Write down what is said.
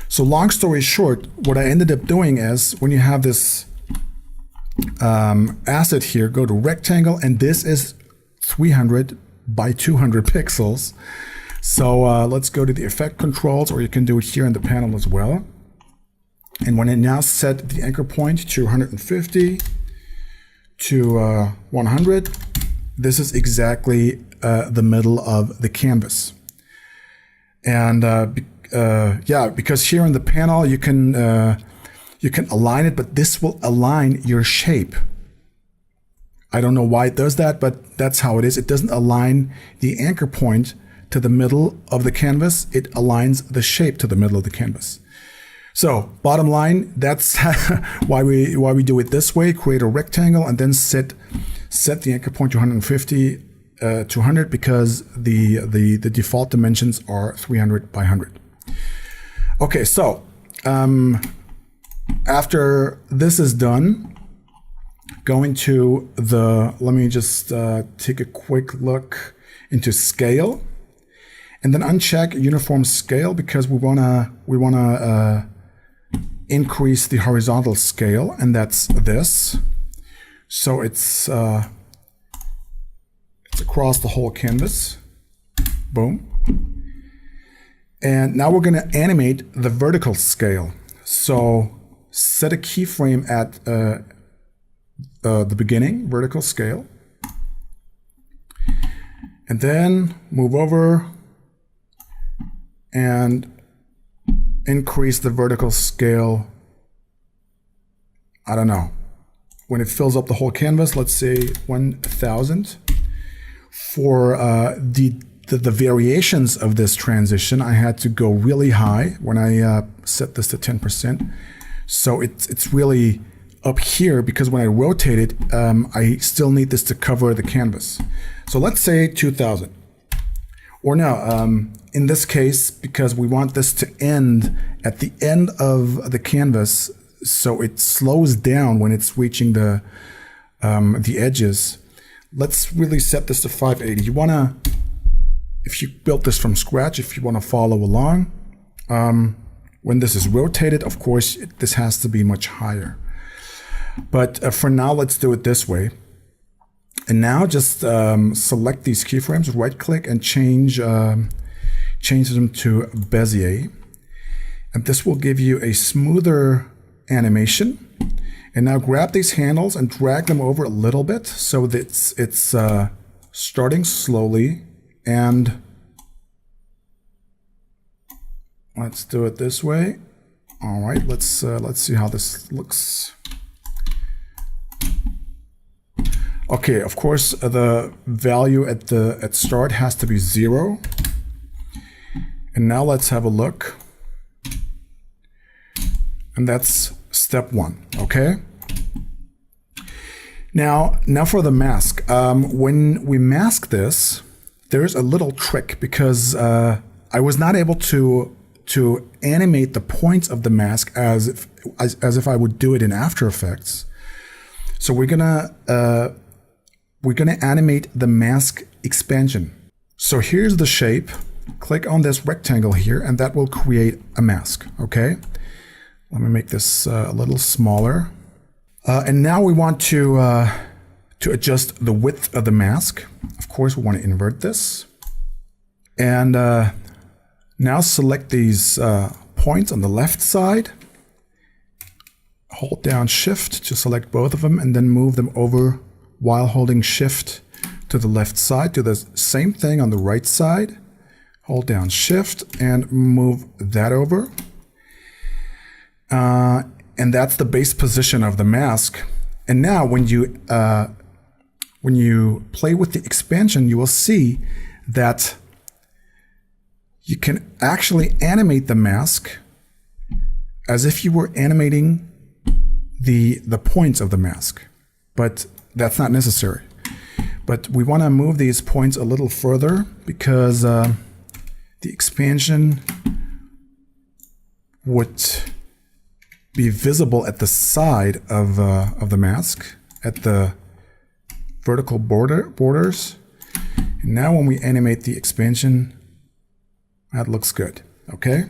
So long story short, what I ended up doing is when you have this asset here, go to rectangle, and this is 300 by 200 pixels. So let's go to the effect controls, or you can do it here in the panel as well. And when I now set the anchor point to 150 to 100, this is exactly the middle of the canvas. And yeah, because here in the panel you can align it, but this will align your shape. I don't know why it does that, but that's how it is. It doesn't align the anchor point to the middle of the canvas. It aligns the shape to the middle of the canvas. So bottom line, that's why we do it this way. Create a rectangle and then set the anchor point to 150 to 100, because the default dimensions are 300 by 100. Okay, so after this is done, going to the, let me just take a quick look into scale, and then uncheck uniform scale, because we wanna increase the horizontal scale, and that's this. So it's across the whole canvas. Boom. And now we're going to animate the vertical scale. So set a keyframe at the beginning, vertical scale, and then move over and increase the vertical scale. I don't know, when it fills up the whole canvas, let's say 1000. For the variations of this transition, I had to go really high when I set this to 10%. So it's really up here, because when I rotate it, I still need this to cover the canvas. So let's say 2000. Or no, in this case, because we want this to end at the end of the canvas, so it slows down when it's reaching the edges. Let's really set this to 580. You wanna, if you built this from scratch, if you wanna follow along, when this is rotated, of course, this has to be much higher. But for now, let's do it this way. And now just select these keyframes, right click, and change them to Bezier. And this will give you a smoother animation. And now grab these handles and drag them over a little bit so that it's starting slowly. And let's do it this way. All right, let's see how this looks. Okay, of course, the value at start has to be 0. And now let's have a look. And that's step 1, okay? Now for the mask. When we mask this, there's a little trick, because I was not able to animate the points of the mask as if I would do it in After Effects. So we're gonna animate the mask expansion. So here's the shape. Click on this rectangle here, and that will create a mask, okay? Let me make this a little smaller. And now we want to adjust the width of the mask. Of course, we want to invert this. And now select these points on the left side. Hold down Shift to select both of them, and then move them over while holding Shift to the left side. Do the same thing on the right side. Hold down Shift and move that over. And that's the base position of the mask. And now when you play with the expansion, you will see that you can actually animate the mask as if you were animating the points of the mask, but that's not necessary. But we want to move these points a little further, because the expansion would be visible at the side of the mask, at the vertical borders. And now when we animate the expansion, that looks good, okay?